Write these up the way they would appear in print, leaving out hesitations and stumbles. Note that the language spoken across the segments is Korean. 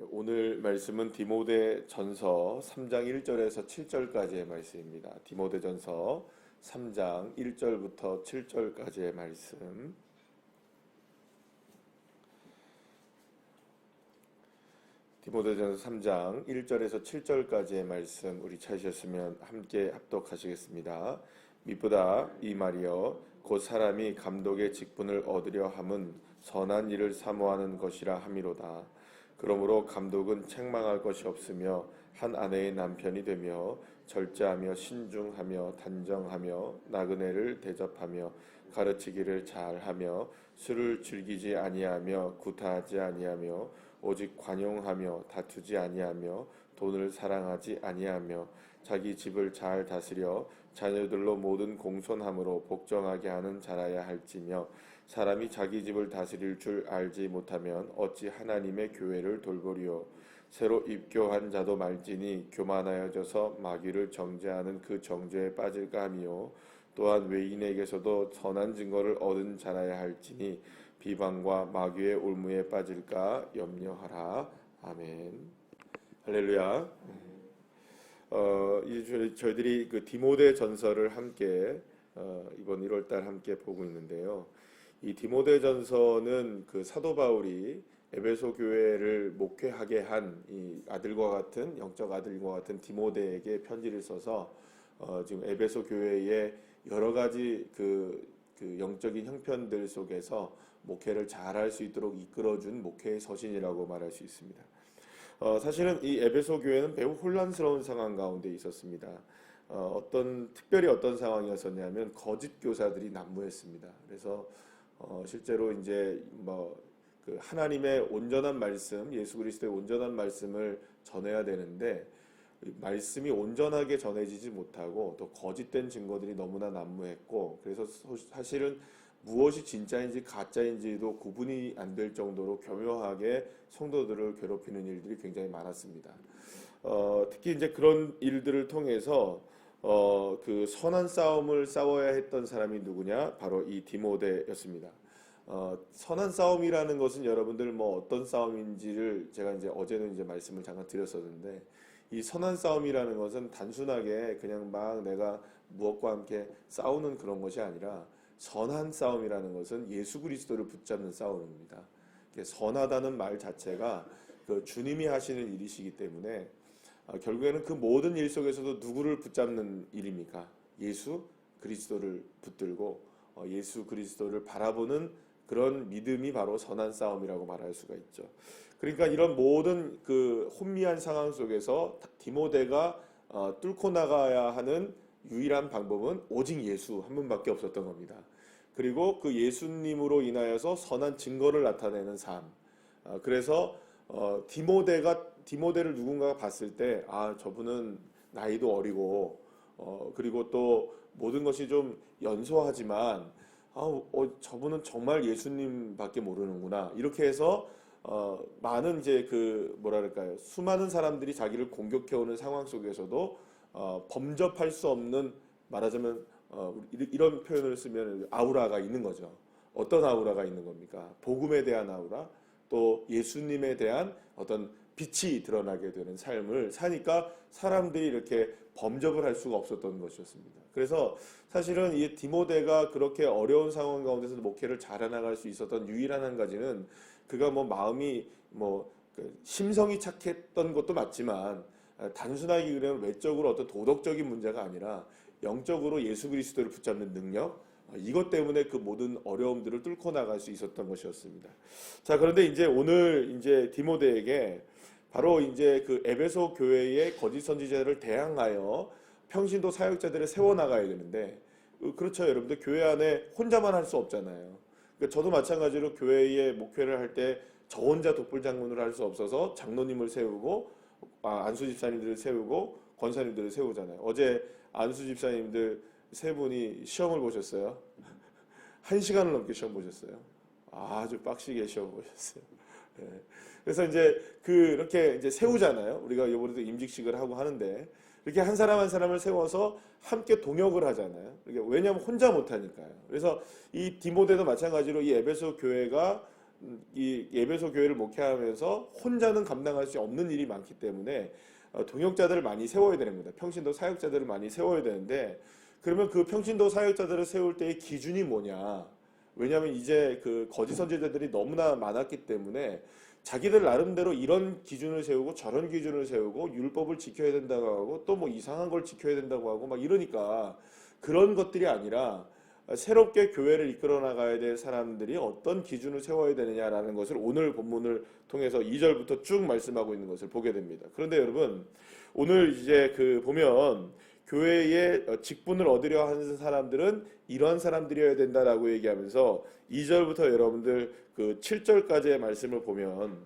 오늘 말씀은 디모데 전서 3장 1절에서 7절까지의 말씀입니다. 디모데 전서 3장 1절부터 7절까지의 말씀. 디모데 전서 3장 1절에서 7절까지의 말씀 우리 찾으셨으면 함께 합독하시겠습니다. 밑보다 이 말이여 곧 사람이 감독의 직분을 얻으려 함은 선한 일을 사모하는 것이라 함이로다. 그러므로 감독은 책망할 것이 없으며 한 아내의 남편이 되며 절제하며 신중하며 단정하며 나그네를 대접하며 가르치기를 잘하며 술을 즐기지 아니하며 구타하지 아니하며 오직 관용하며 다투지 아니하며 돈을 사랑하지 아니하며 자기 집을 잘 다스려 자녀들로 모든 공손함으로 복종하게 하는 자라야 할지며 사람이 자기 집을 다스릴 줄 알지 못하면 어찌 하나님의 교회를 돌보리요. 새로 입교한 자도 말지니 교만하여져서 마귀를 정죄하는 그 정죄에 빠질까 하미요. 또한 외인에게서도 선한 증거를 얻은 자라야 할지니 비방과 마귀의 올무에 빠질까 염려하라. 아멘. 할렐루야. 이제 저희들이 그 디모데 전서를 함께 이번 1월달 함께 보고 있는데요. 이 디모데 전서는 그 사도 바울이 에베소 교회를 목회하게 한 이 아들과 같은 영적 아들과 같은 디모데에게 편지를 써서 지금 에베소 교회의 여러 가지 그 영적인 형편들 속에서 목회를 잘할 수 있도록 이끌어준 목회의 서신이라고 말할 수 있습니다. 사실은 이 에베소 교회는 매우 혼란스러운 상황 가운데 있었습니다. 특별히 어떤 상황이었었냐면 거짓 교사들이 난무했습니다. 그래서 실제로 이제 그 하나님의 온전한 말씀, 예수 그리스도의 온전한 말씀을 전해야 되는데 말씀이 온전하게 전해지지 못하고 또 거짓된 증거들이 너무나 난무했고, 그래서 사실은 무엇이 진짜인지 가짜인지도 구분이 안 될 정도로 교묘하게 성도들을 괴롭히는 일들이 굉장히 많았습니다. 특히 이제 그런 일들을 통해서 그 선한 싸움을 싸워야 했던 사람이 누구냐? 바로 이 디모데였습니다. 선한 싸움이라는 것은 여러분들 어떤 싸움인지를 제가 이제 어제는 이제 말씀을 잠깐 드렸었는데, 이 선한 싸움이라는 것은 단순하게 그냥 막 내가 무엇과 함께 싸우는 그런 것이 아니라, 선한 싸움이라는 것은 예수 그리스도를 붙잡는 싸움입니다. 선하다는 말 자체가 그 주님이 하시는 일이시기 때문에 결국에는 그 모든 일 속에서도 누구를 붙잡는 일입니까? 예수 그리스도를 붙들고 예수 그리스도를 바라보는 그런 믿음이 바로 선한 싸움이라고 말할 수가 있죠. 그러니까 이런 모든 그 혼미한 상황 속에서 디모데가 뚫고 나가야 하는 유일한 방법은 오직 예수 한 분밖에 없었던 겁니다. 그리고 그 예수님으로 인하여서 선한 증거를 나타내는 삶. 그래서 디모데를 누군가가 봤을 때 저분은 나이도 어리고 그리고 또 모든 것이 좀 연소하지만 저분은 정말 예수님밖에 모르는구나, 이렇게 해서 많은 이제 수많은 사람들이 자기를 공격해오는 상황 속에서도 범접할 수 없는, 말하자면 이런 표현을 쓰면 아우라가 있는 거죠. 어떤 아우라가 있는 겁니까? 복음에 대한 아우라, 또 예수님에 대한 어떤 빛이 드러나게 되는 삶을 사니까 사람들이 이렇게 범접을 할 수가 없었던 것이었습니다. 그래서 사실은 이 디모데가 그렇게 어려운 상황 가운데서 목회를 잘해나갈 수 있었던 유일한 한 가지는, 그가 마음이 심성이 착했던 것도 맞지만 단순하게 그냥 외적으로 어떤 도덕적인 문제가 아니라 영적으로 예수 그리스도를 붙잡는 능력, 이것 때문에 그 모든 어려움들을 뚫고 나갈 수 있었던 것이었습니다. 자, 그런데 이제 오늘 이제 디모데에게 바로 이제 그 에베소 교회의 거짓 선지자를 대항하여 평신도 사역자들을 세워 나가야 되는데, 그렇죠, 여러분들. 교회 안에 혼자만 할 수 없잖아요. 그러니까 저도 마찬가지로 교회에 목회를 할 때 저 혼자 독불 장군을 할 수 없어서 장로님을 세우고 안수 집사님들을 세우고 권사님들을 세우잖아요. 어제 안수 집사님들 세 분이 시험을 보셨어요. 1시간을 넘게 시험 보셨어요. 아주 빡시게 시험 보셨어요. 네. 그래서 이제 그렇게 이제 세우잖아요. 우리가 이번에도 임직식을 하고 하는데, 이렇게 한 사람 한 사람을 세워서 함께 동역을 하잖아요. 왜냐하면 혼자 못하니까요. 그래서 이 디모데도 마찬가지로 이 에베소 교회가 이 에베소 교회를 목회하면서 혼자는 감당할 수 없는 일이 많기 때문에 동역자들을 많이 세워야 되는 겁니다. 평신도 사역자들을 많이 세워야 되는데, 그러면 그 평신도 사역자들을 세울 때의 기준이 뭐냐? 왜냐하면 이제 그 거짓 선지자들이 너무나 많았기 때문에 자기들 나름대로 이런 기준을 세우고 저런 기준을 세우고 율법을 지켜야 된다고 하고 또 뭐 이상한 걸 지켜야 된다고 하고 막 이러니까, 그런 것들이 아니라 새롭게 교회를 이끌어 나가야 될 사람들이 어떤 기준을 세워야 되느냐라는 것을 오늘 본문을 통해서 2절부터 쭉 말씀하고 있는 것을 보게 됩니다. 그런데 여러분, 오늘 이제 그 보면 교회의 직분을 얻으려 하는 사람들은 이런 사람들이어야 된다라고 얘기하면서 2절부터 여러분들 그 7절까지의 말씀을 보면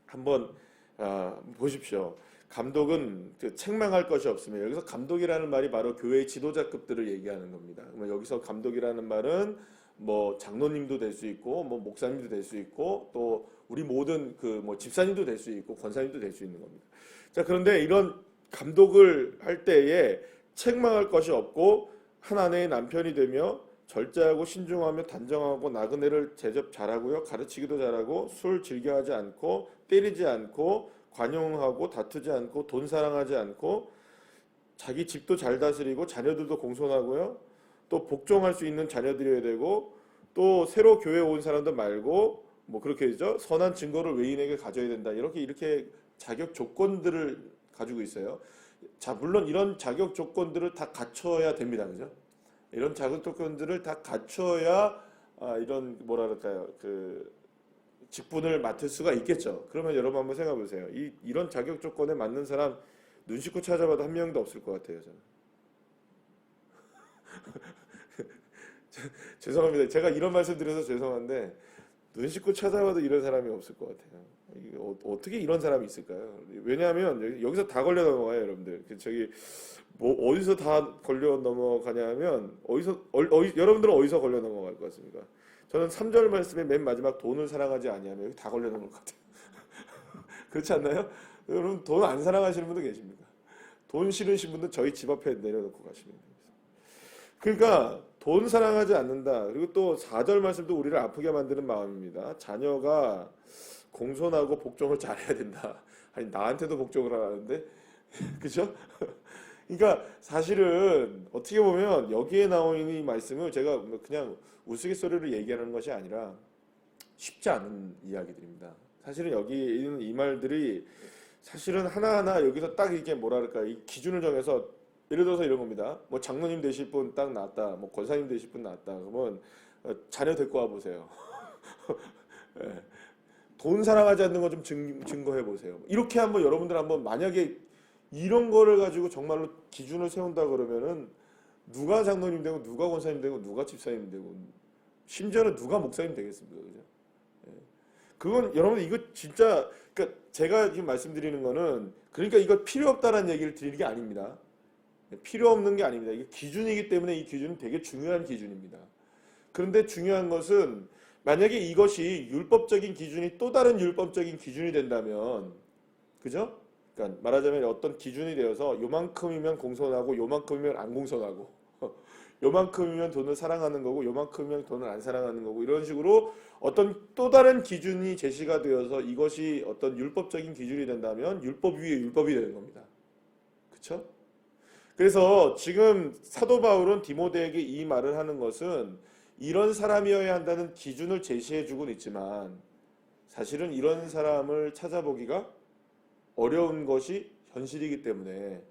한번 보십시오. 감독은 책망할 것이 없으며, 여기서 감독이라는 말이 바로 교회의 지도자급들을 얘기하는 겁니다. 여기서 감독이라는 말은 뭐 장로님도 될 수 있고 뭐 목사님도 될 수 있고 또 우리 모든 그 뭐 집사님도 될 수 있고 권사님도 될 수 있는 겁니다. 자, 그런데 이런 감독을 할 때에 책망할 것이 없고 한 아내의 남편이 되며 절제하고 신중하며 단정하고 나그네를 대접 잘하고요, 가르치기도 잘하고 술 즐겨하지 않고 때리지 않고 관용하고 다투지 않고 돈 사랑하지 않고 자기 집도 잘 다스리고 자녀들도 공손하고요, 또 복종할 수 있는 자녀들이어야 되고, 또 새로 교회 온 사람들 말고 뭐 그렇게 되죠, 선한 증거를 외인에게 가져야 된다, 이렇게 자격 조건들을 가지고 있어요. 자, 물론 이런 자격 조건들을 다 갖춰야 됩니다, 그죠? 이런 자격 조건들을 다 갖춰야 이런 뭐라 그럴까요, 그 직분을 맡을 수가 있겠죠. 그러면 여러분 한번 생각해 보세요. 이런 자격 조건에 맞는 사람 눈 씻고 찾아봐도 한 명도 없을 것 같아요, 저는. 죄송합니다. 제가 이런 말씀 드려서 죄송한데 눈 씻고 찾아봐도 이런 사람이 없을 것 같아요. 어떻게 이런 사람이 있을까요? 왜냐하면 여기서 다 걸려 넘어가요, 여러분들. 저기 뭐 어디서 다 걸려 넘어가냐면 여러분들은 어디서 걸려 넘어갈 것 같습니까? 저는 3절 말씀에 맨 마지막 돈을 사랑하지 아니하면 여기 다 걸려 넘어갈 것 같아요. 그렇지 않나요? 여러분 돈 안 사랑하시는 분도 계십니까? 돈 싫으신 분들 저희 집 앞에 내려놓고 가시면 됩니다. 그러니까 돈 사랑하지 않는다. 그리고 또 4절 말씀도 우리를 아프게 만드는 마음입니다. 자녀가 공손하고 복종을 잘해야 된다. 아니 나한테도 복종을 하는데 그죠? 그러니까 사실은 어떻게 보면 여기에 나오는 이 말씀을 제가 그냥 우스갯소리로 얘기하는 것이 아니라 쉽지 않은 이야기들입니다. 사실은 여기 있는 이 말들이 사실은 하나하나 여기서 딱 이게 뭐랄까 이 기준을 정해서, 예를 들어서 이런 겁니다. 뭐 장로님 되실 분 딱 나왔다, 뭐 권사님 되실 분 나왔다. 그러면 자녀 데리고 와 보세요. 네. 돈 사랑하지 않는 거 좀 증거해 보세요. 이렇게 한번 여러분들 한번 만약에 이런 거를 가지고 정말로 기준을 세운다 그러면은 누가 장로님 되고 누가 권사님 되고 누가 집사님 되고 심지어는 누가 목사님 되겠습니까, 그죠? 예. 그건 여러분 이거 진짜, 그러니까 제가 지금 말씀드리는 거는 그러니까 이거 필요 없다라는 얘기를 드리는 게 아닙니다. 필요 없는 게 아닙니다. 이게 기준이기 때문에 이 기준은 되게 중요한 기준입니다. 그런데 중요한 것은 만약에 이것이 율법적인 기준이 또 다른 율법적인 기준이 된다면, 그죠? 그러니까 말하자면 어떤 기준이 되어서 요만큼이면 공손하고 요만큼이면 안 공손하고 요만큼이면 돈을 사랑하는 거고 요만큼이면 돈을 안 사랑하는 거고, 이런 식으로 어떤 또 다른 기준이 제시가 되어서 이것이 어떤 율법적인 기준이 된다면 율법 위에 율법이 되는 겁니다. 그렇죠? 그래서 지금 사도 바울은 디모데에게 이 말을 하는 것은 이런 사람이어야 한다는 기준을 제시해 주고는 있지만 사실은 이런 사람을 찾아보기가 어려운 것이 현실이기 때문에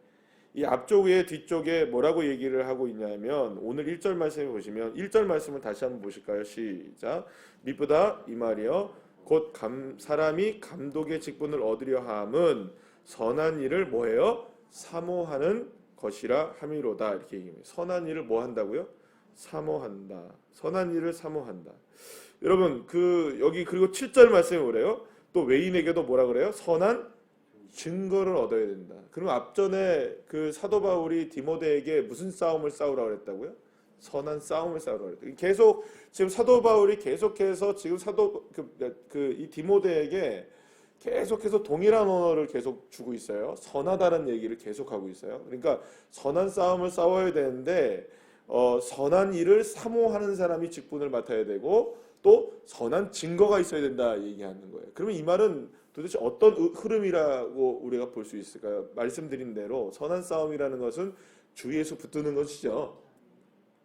이 앞쪽에 뒤쪽에 뭐라고 얘기를 하고 있냐면, 오늘 1절 말씀을 보시면 1절 말씀을 다시 한번 보실까요? 시작. 미쁘다 이 말이여 곧 사람이 감독의 직분을 얻으려 함은 선한 일을 뭐해요? 사모하는 것이라 함이로다. 이렇게 얘기합니다. 선한 일을 뭐 한다고요? 사모한다. 선한 일을 사모한다. 여러분 여기 그리고 7절 말씀이 뭐래요? 또 외인에게도 뭐라 그래요? 선한 증거를 얻어야 된다. 그럼 앞전에 그 사도 바울이 디모데에게 무슨 싸움을 싸우라고 그랬다고요? 선한 싸움을 싸우라고 그랬다. 계속 지금 사도 바울이 계속해서 지금 이 디모데에게 계속해서 동일한 언어를 계속 주고 있어요. 선하다는 얘기를 계속하고 있어요. 그러니까 선한 싸움을 싸워야 되는데 선한 일을 사모하는 사람이 직분을 맡아야 되고, 또 선한 증거가 있어야 된다 얘기하는 거예요. 그러면 이 말은 도대체 어떤 흐름이라고 우리가 볼 수 있을까요? 말씀드린 대로 선한 싸움이라는 것은 주 예수 붙드는 것이죠.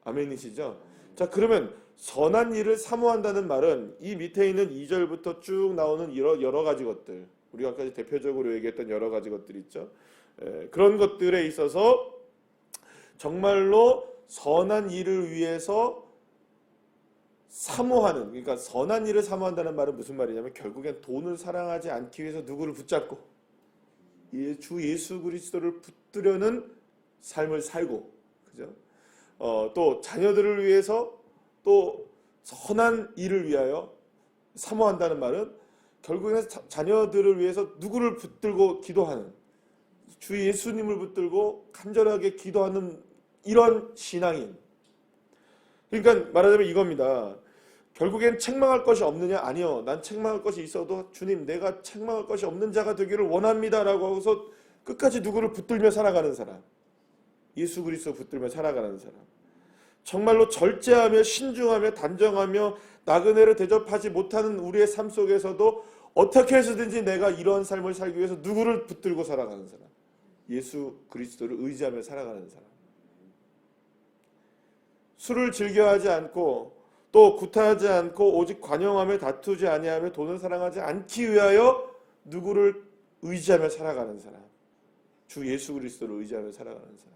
아멘이시죠? 자, 그러면 선한 일을 사모한다는 말은 이 밑에 있는 2절부터 쭉 나오는 여러 가지 것들, 우리가 아까 대표적으로 얘기했던 여러 가지 것들 있죠. 그런 것들에 있어서 정말로 선한 일을 위해서 사모하는, 그러니까 선한 일을 사모한다는 말은 무슨 말이냐면 결국엔 돈을 사랑하지 않기 위해서 누구를 붙잡고 주 예수 그리스도를 붙들려는 삶을 살고, 그죠? 또 자녀들을 위해서 또 선한 일을 위하여 사모한다는 말은 결국에는 자녀들을 위해서 누구를 붙들고 기도하는, 주 예수님을 붙들고 간절하게 기도하는 이런 신앙인. 그러니까 말하자면 이겁니다. 결국엔 책망할 것이 없느냐? 아니요. 난 책망할 것이 있어도 주님, 내가 책망할 것이 없는 자가 되기를 원합니다라고 하고서 끝까지 누구를 붙들며 살아가는 사람. 예수 그리스도 붙들며 살아가는 사람. 정말로 절제하며 신중하며 단정하며 나그네를 대접하지 못하는 우리의 삶 속에서도 어떻게 해서든지 내가 이런 삶을 살기 위해서 누구를 붙들고 살아가는 사람. 예수 그리스도를 의지하며 살아가는 사람. 술을 즐겨하지 않고 또 구타하지 않고 오직 관용하며 다투지 아니하며 돈을 사랑하지 않기 위하여 누구를 의지하며 살아가는 사람. 주 예수 그리스도를 의지하며 살아가는 사람.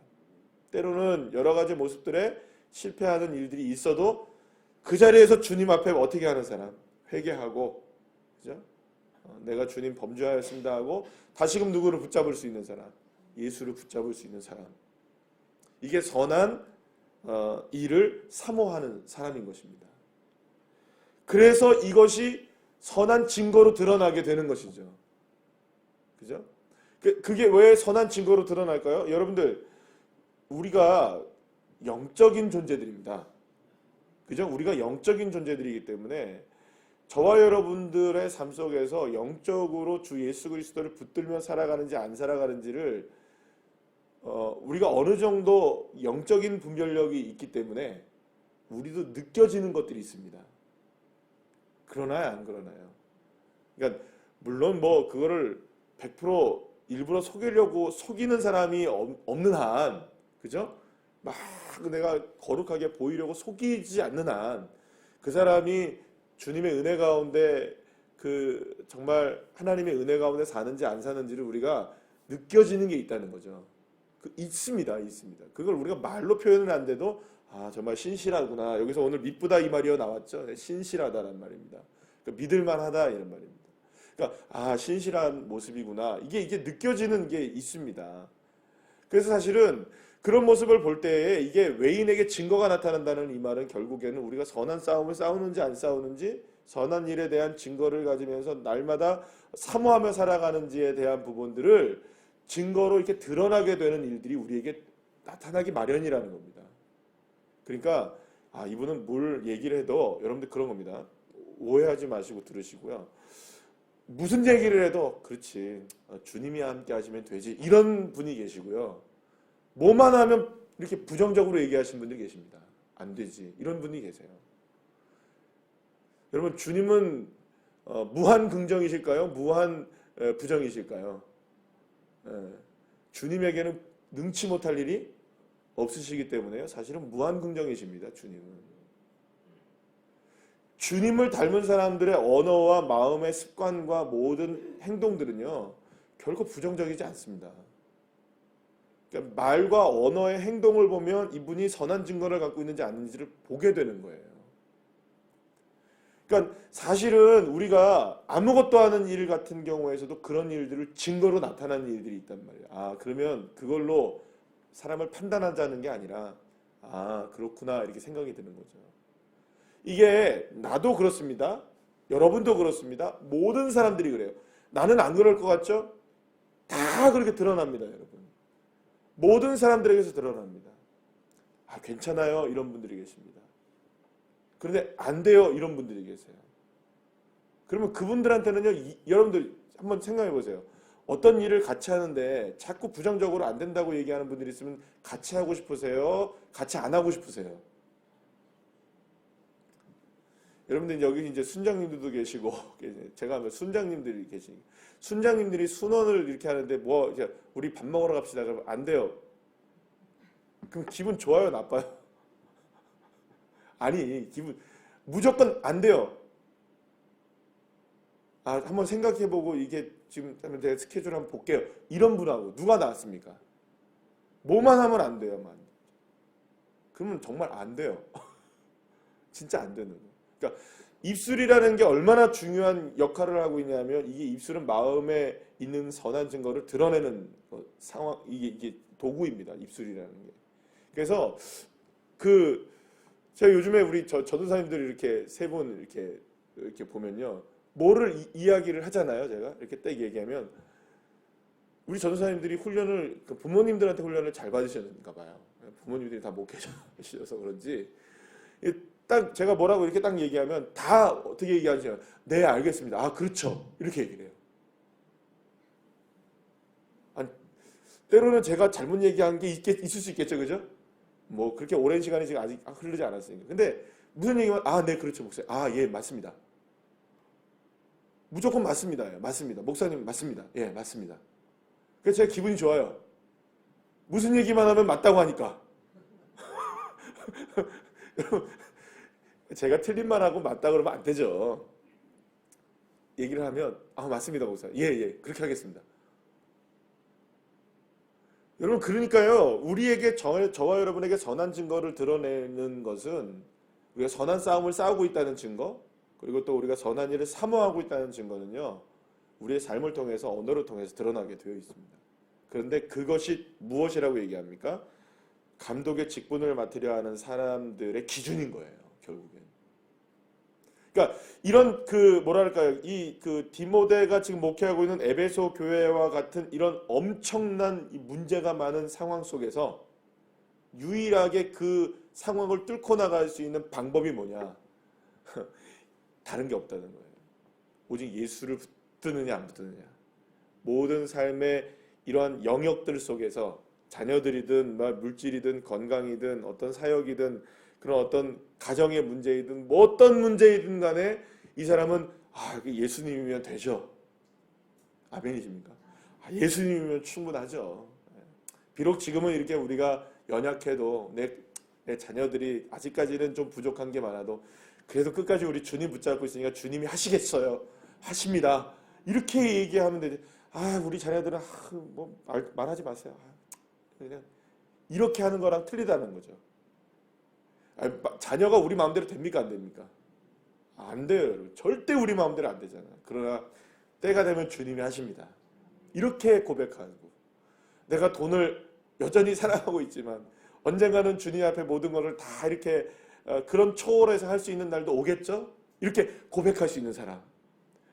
때로는 여러 가지 모습들에 실패하는 일들이 있어도 그 자리에서 주님 앞에 어떻게 하는 사람? 회개하고, 그죠? 내가 주님 범죄하였습니다 하고 다시금 누구를 붙잡을 수 있는 사람? 예수를 붙잡을 수 있는 사람. 이게 선한 일을 사모하는 사람인 것입니다. 그래서 이것이 선한 증거로 드러나게 되는 것이죠. 그죠? 그게 왜 선한 증거로 드러날까요? 여러분들, 우리가 영적인 존재들입니다. 그죠? 우리가 영적인 존재들이기 때문에 저와 여러분들의 삶 속에서 영적으로 주 예수 그리스도를 붙들며 살아가는지 안 살아가는지를 우리가 어느 정도 영적인 분별력이 있기 때문에 우리도 느껴지는 것들이 있습니다. 그러나요, 안 그러나요? 그러니까 물론 뭐 그거를 100% 일부러 속이려고 속이는 사람이 없는 한, 그죠? 막 내가 거룩하게 보이려고 속이지 않는 한 그 사람이 주님의 은혜 가운데 정말 하나님의 은혜 가운데 사는지 안 사는지를 우리가 느껴지는 게 있다는 거죠. 있습니다. 그걸 우리가 말로 표현은 안 돼도 정말 신실하구나. 여기서 오늘 미쁘다 이 말이요 나왔죠. 신실하다라는 말입니다. 그러니까 믿을만하다 이런 말입니다. 그러니까 신실한 모습이구나. 이게 느껴지는 게 있습니다. 그래서 사실은 그런 모습을 볼 때에 이게 외인에게 증거가 나타난다는 이 말은 결국에는 우리가 선한 싸움을 싸우는지 안 싸우는지, 선한 일에 대한 증거를 가지면서 날마다 사모하며 살아가는지에 대한 부분들을 증거로 이렇게 드러나게 되는 일들이 우리에게 나타나기 마련이라는 겁니다. 그러니까 이분은 뭘 얘기를 해도 여러분들 그런 겁니다. 오해하지 마시고 들으시고요. 무슨 얘기를 해도 그렇지, 주님이 함께 하시면 되지, 이런 분이 계시고요. 뭐만 하면 이렇게 부정적으로 얘기하시는 분들이 계십니다. 안 되지, 이런 분이 계세요. 여러분, 주님은 무한 긍정이실까요? 무한 부정이실까요? 주님에게는 능치 못할 일이 없으시기 때문에요. 사실은 무한 긍정이십니다. 주님을 닮은 사람들의 언어와 마음의 습관과 모든 행동들은요, 결코 부정적이지 않습니다. 그러니까 말과 언어의 행동을 보면 이분이 선한 증거를 갖고 있는지 아닌지를 보게 되는 거예요. 그러니까 사실은 우리가 아무것도 하는 일 같은 경우에서도 그런 일들을 증거로 나타나는 일들이 있단 말이에요. 그러면 그걸로 사람을 판단하자는 게 아니라 그렇구나 이렇게 생각이 드는 거죠. 이게 나도 그렇습니다. 여러분도 그렇습니다. 모든 사람들이 그래요. 나는 안 그럴 것 같죠? 다 그렇게 드러납니다, 여러분. 모든 사람들에게서 드러납니다. 괜찮아요, 이런 분들이 계십니다. 그런데 안 돼요, 이런 분들이 계세요. 그러면 그분들한테는요, 여러분들 한번 생각해 보세요. 어떤 일을 같이 하는데 자꾸 부정적으로 안 된다고 얘기하는 분들이 있으면 같이 하고 싶으세요? 같이 안 하고 싶으세요? 여러분들 여기 이제 순장님들도 계시고 제가 하면 순장님들이 계시니까 순장님들이 순원을 이렇게 하는데 뭐 이제 우리 밥 먹으러 갑시다 그러면 안 돼요. 그럼 기분 좋아요, 나빠요? 아니 기분 무조건 안 돼요. 아 한번 생각해보고 이게 지금 내가 스케줄 한번 볼게요. 이런 분하고 누가 나왔습니까? 뭐만 하면 안 돼요, 만. 그러면 정말 안 돼요. 진짜 안 되는 거예요. 그러니까 입술이라는 게 얼마나 중요한 역할을 하고 있냐면 이게 입술은 마음에 있는 선한 증거를 드러내는 상황 이게 도구입니다. 입술이라는 게. 그래서 제가 요즘에 우리 전도사님들 이렇게 세 분 이렇게 보면요. 뭐를 이야기를 하잖아요. 제가 이렇게 딱 얘기하면 우리 전도사님들이 훈련을 부모님들한테 훈련을 잘 받으셨는가 봐요. 부모님들이 다 목회자셔서 그런지 딱 제가 뭐라고 이렇게 딱 얘기하면 다 어떻게 얘기하죠? 네, 알겠습니다. 아, 그렇죠. 이렇게 얘기를 해요. 아니, 때로는 제가 잘못 얘기한 게 있을 수 있겠죠, 그죠? 뭐 그렇게 오랜 시간이 지금 아직 흐르지 않았으니까. 근데 무슨 얘기만 아, 네, 그렇죠, 목사님. 아, 예, 맞습니다. 무조건 맞습니다. 예, 맞습니다. 목사님 맞습니다. 예, 맞습니다. 그래서 제가 기분이 좋아요. 무슨 얘기만 하면 맞다고 하니까. 여러분, 제가 틀린 말 하고 맞다 그러면 안 되죠. 얘기를 하면 아, 맞습니다, 목사님. 예, 예, 그렇게 하겠습니다. 여러분, 그러니까요. 우리에게 저와 여러분에게 선한 증거를 드러내는 것은 우리가 선한 싸움을 싸우고 있다는 증거, 그리고 또 우리가 선한 일을 사모하고 있다는 증거는요. 우리의 삶을 통해서 언어를 통해서 드러나게 되어 있습니다. 그런데 그것이 무엇이라고 얘기합니까? 감독의 직분을 맡으려 하는 사람들의 기준인 거예요, 결국엔. 그러니까 이런 뭐랄까요, 디모데가 지금 목회하고 있는 에베소 교회와 같은 이런 엄청난 문제가 많은 상황 속에서 유일하게 그 상황을 뚫고 나갈 수 있는 방법이 뭐냐? 다른 게 없다는 거예요. 오직 예수를 붙드느냐 안 붙드느냐. 모든 삶의 이러한 영역들 속에서 자녀들이든 물질이든 건강이든 어떤 사역이든 그런 어떤 가정의 문제이든 뭐 어떤 문제이든 간에 이 사람은 예수님이면 되죠. 아멘이십니까? 예수님이면 충분하죠. 비록 지금은 이렇게 우리가 연약해도 내 자녀들이 아직까지는 좀 부족한 게 많아도 그래도 끝까지 우리 주님 붙잡고 있으니까 주님이 하시겠어요. 하십니다. 이렇게 얘기하면 되지. 우리 자녀들은 뭐 말하지 마세요. 그냥 이렇게 하는 거랑 틀리다는 거죠. 자녀가 우리 마음대로 됩니까? 안 됩니까? 안 돼요. 여러분. 절대 우리 마음대로 안 되잖아요. 그러나 때가 되면 주님이 하십니다. 이렇게 고백하고 내가 돈을 여전히 사랑하고 있지만 언젠가는 주님 앞에 모든 것을 다 이렇게 그런 초월해서 할 수 있는 날도 오겠죠? 이렇게 고백할 수 있는 사람.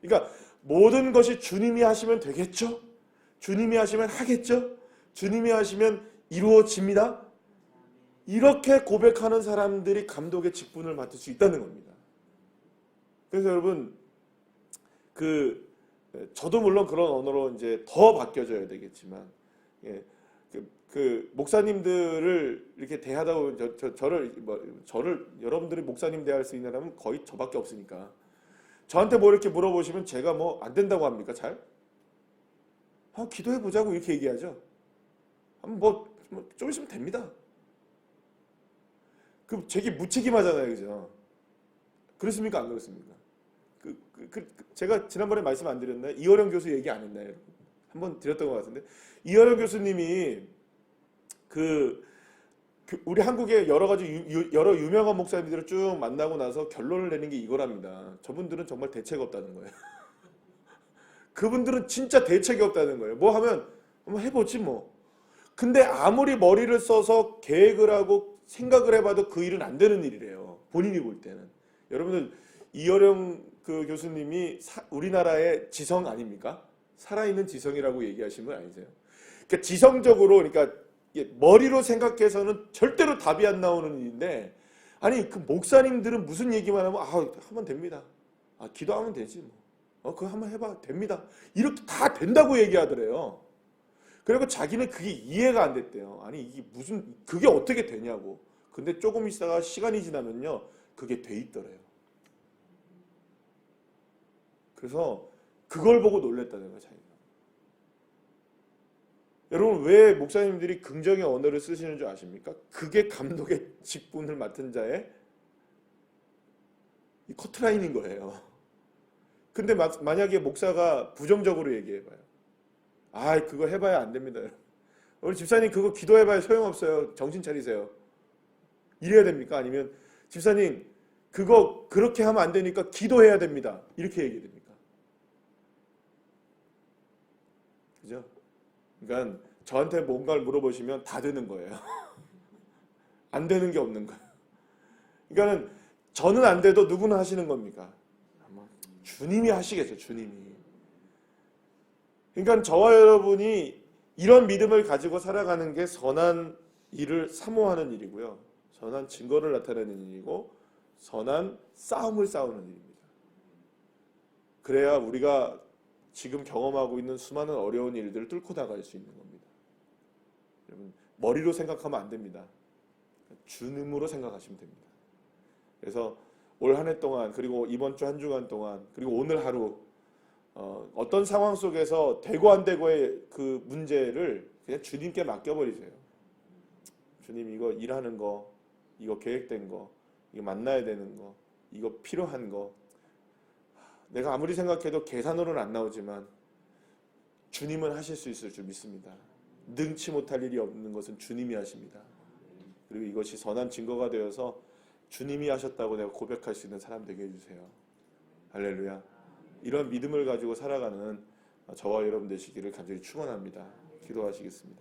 그러니까 모든 것이 주님이 하시면 되겠죠? 주님이 하시면 하겠죠? 주님이 하시면 이루어집니다. 이렇게 고백하는 사람들이 감독의 직분을 맡을 수 있다는 겁니다. 그래서 여러분, 저도 물론 그런 언어로 이제 더 바뀌어져야 되겠지만, 목사님들을 이렇게 대하다 보면 저를 여러분들이 목사님 대할 수 있는 사람은 거의 저밖에 없으니까 저한테 뭐 이렇게 물어보시면 제가 뭐 안 된다고 합니까? 잘? 기도해 보자고 이렇게 얘기하죠. 좀 있으면 됩니다. 제게 무책임하잖아요, 그죠? 그렇습니까? 안 그렇습니까? 제가 지난번에 말씀 안 드렸나요? 이어령 교수 얘기 안 했나요? 한번 드렸던 것 같은데 이어령 교수님이 우리 한국의 여러 유명한 목사님들을 쭉 만나고 나서 결론을 내는 게 이거랍니다. 저분들은 정말 대책 없다는 거예요. 그분들은 진짜 대책이 없다는 거예요. 뭐 하면 한번 해보지 뭐. 근데 아무리 머리를 써서 계획을 하고 생각을 해봐도 그 일은 안 되는 일이래요. 본인이 볼 때는. 여러분들 이어령 교수님이 우리나라의 지성 아닙니까? 살아있는 지성이라고 얘기하시는 분 아니세요? 그러니까 지성적으로 그러니까 머리로 생각해서는 절대로 답이 안 나오는 일인데 아니 목사님들은 무슨 얘기만 하면 하면 됩니다. 기도하면 되지 뭐. 그거 한번 해봐 됩니다. 이렇게 다 된다고 얘기하더래요. 그리고 자기는 그게 이해가 안 됐대요. 아니 이게 그게 어떻게 되냐고. 근데 조금 있다가 시간이 지나면요 그게 돼 있더래요. 그래서 그걸 보고 놀랬다는 거예요, 자기가. 여러분, 왜 목사님들이 긍정의 언어를 쓰시는 줄 아십니까? 그게 감독의 직분을 맡은 자의 이 커트라인인 거예요. 근데 만약에 목사가 부정적으로 얘기해봐요. 아, 그거 해봐야 안 됩니다. 우리 집사님 그거 기도해봐야 소용없어요. 정신 차리세요. 이래야 됩니까? 아니면 집사님 그거 그렇게 하면 안 되니까 기도해야 됩니다. 이렇게 얘기해야 됩니까? 그죠? 그러니까 저한테 뭔가를 물어보시면 다 되는 거예요. 안 되는 게 없는 거예요. 그러니까는 저는 안 돼도 누구는 하시는 겁니까? 주님이 하시겠죠, 주님이. 그러니까 저와 여러분이 이런 믿음을 가지고 살아가는 게 선한 일을 사모하는 일이고요. 선한 증거를 나타내는 일이고 선한 싸움을 싸우는 일입니다. 그래야 우리가 지금 경험하고 있는 수많은 어려운 일들을 뚫고 나갈 수 있는 겁니다. 여러분, 머리로 생각하면 안 됩니다. 주님으로 생각하시면 됩니다. 그래서 올 한 해 동안, 그리고 이번 주 한 주간 동안, 그리고 오늘 하루 어떤 상황 속에서 되고 안 되고의 그 문제를 그냥 주님께 맡겨버리세요. 주님, 이거 일하는 거, 이거 계획된 거, 이거 만나야 되는 거, 이거 필요한 거, 내가 아무리 생각해도 계산으로는 안 나오지만 주님은 하실 수 있을 줄 믿습니다. 능치 못할 일이 없는 것은 주님이 하십니다. 그리고 이것이 선한 증거가 되어서 주님이 하셨다고 내가 고백할 수 있는 사람 되게 해주세요. 할렐루야. 이런 믿음을 가지고 살아가는 저와 여러분 되시기를 간절히 축원합니다. 기도하시겠습니다.